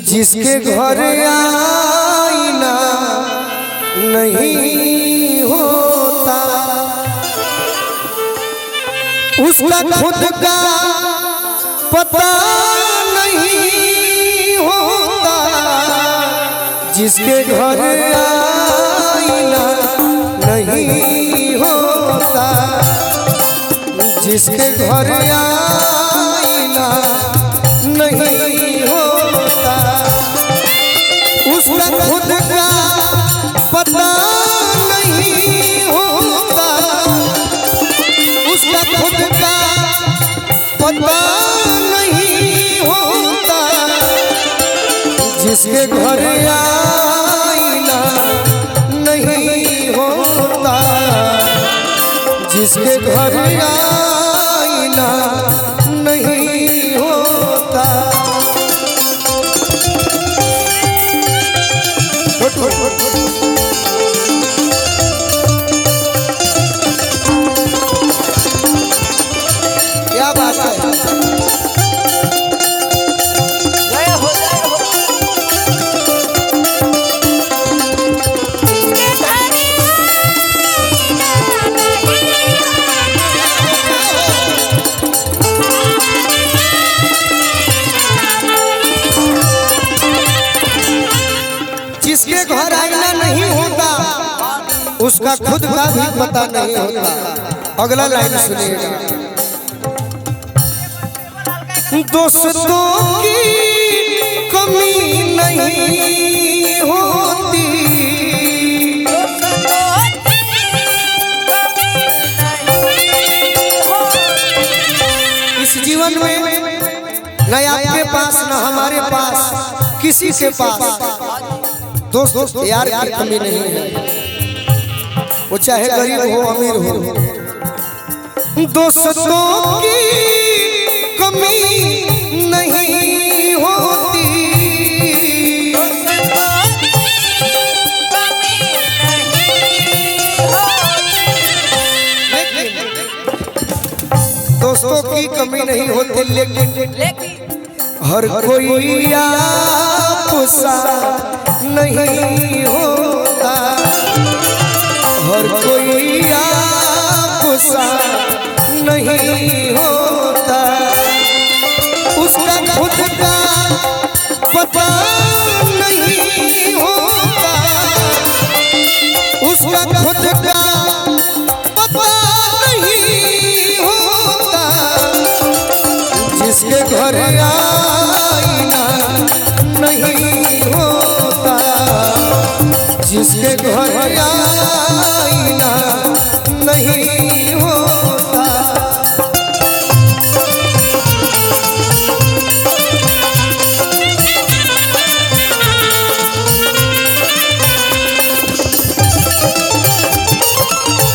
जिसके घर आईना नहीं होता उसका खुद का पता नहीं होता। जिसके घर आईना नहीं होता जिसके घर आईना नहीं होता उसका खुद का पता नहीं होता उसका खुद का पता नहीं होता। जिसके घर आईना नहीं होता जिसके घर आईना नहीं होता। क्या बात है। जिसके घर आईना नहीं होता उसका खुद का भी पता नहीं होता। अगला लाइन सुनिएगा। दोस्तों की कमी नहीं होती इस जीवन में न आपके पास न हमारे पास किसी के पास दोस्त यार की कमी नहीं है। वो चाहे गरीब हो अमीर हो दोस्तों की कमी नहीं होती। दोस्तों की कमी नहीं होती लेकिन हर कोई आपसा नहीं होता हर कोई आपसा नहीं होता। उसका खुद का पता नहीं होता उसका खुद का पता नहीं होता। जिसके घर आईना नहीं होता जिसके घर आईना नहीं होता।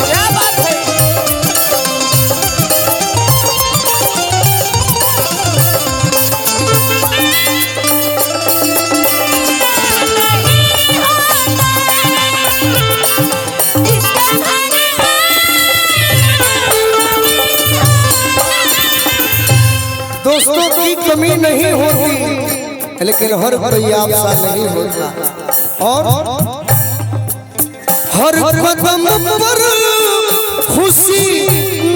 क्या बात है। दोस्तों की कमी नहीं होती लेकिन हर कोई आपसा नहीं होता और हर कदम पर खुशी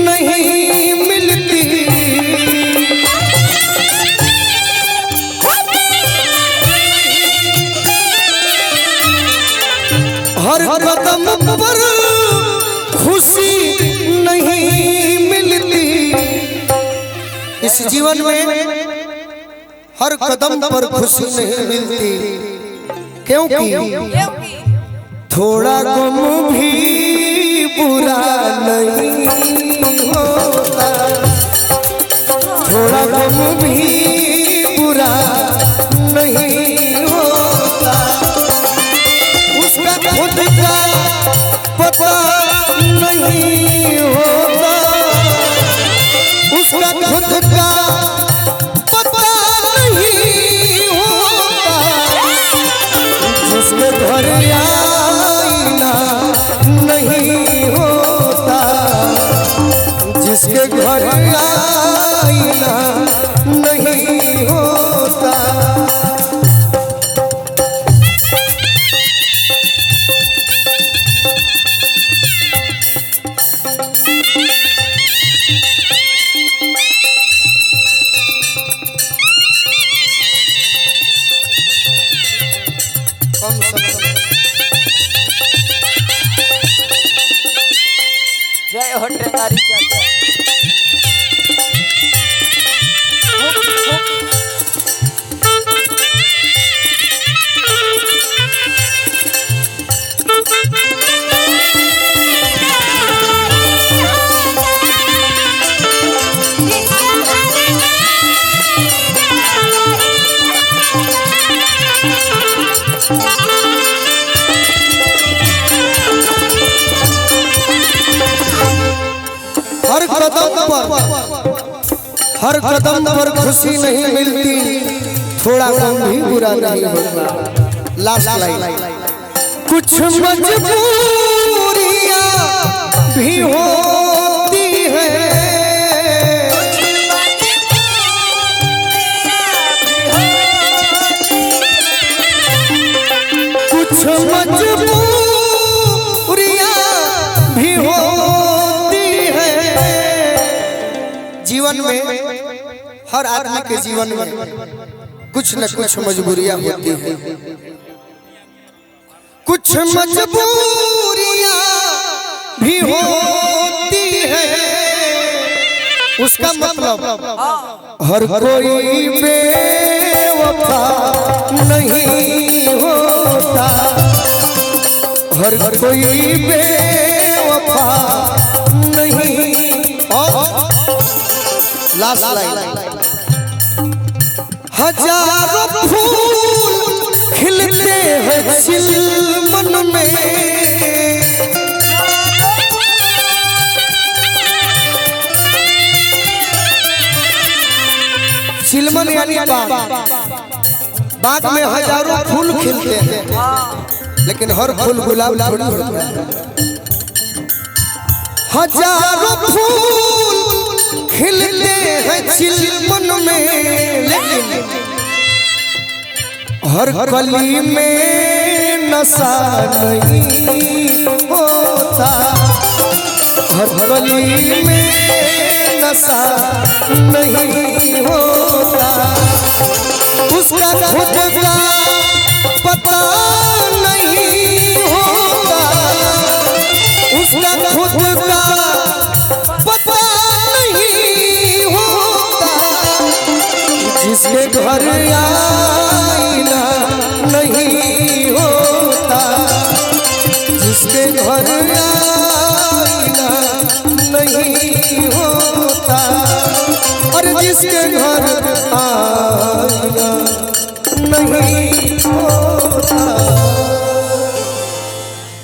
नहीं मिलती। हर कदम पर खुशी नहीं मिलती इस जीवन में हर कदम पर खुशी नहीं मिलती क्योंकि थोड़ा गम भी बुरा नहीं होता थोड़ा गम भी बुरा नहीं होता। उसका खुद का पता नहीं होता उसका खुद का पता नहीं होता। जिसके घर आईना नहीं होता जिसके घर आईना नहीं होता। जय हो टेंगारी चाचा। हर कदम पर खुशी नहीं मिलती, थोड़ा कम भी बुरा नहीं होगा। लास्ट लाइन, कुछ मजबूरियां भी होती है, कुछ मजबूरियां भी होती है। जीवन में, हर आदमी के जीवन में कुछ न कुछ मजबूरियां होती हैं। कुछ मजबूरियां भी होती है, उसका मतलब हर कोई बेवफा नहीं होता, हर कोई बेवफा नहीं। लास्ट लाइन, हजारों फूल खिलते हैं चिलमन में, चिलमन यानी बाग में हजारों फूल खिलते हैं, लेकिन हर फूल गुलाब थोड़ी होता है। हजारों फूल खिलते हैं चिलमन में, लेकिन हर कली में नशा नहीं होता, हर कली में नशा नहीं होता। उसका खुद का पता नहीं होता, उसका खुद का पता नहीं होता। जिसके घर आईना नहीं होता, जिसके घर आईना नहीं होता, और जिसके घर आईना नहीं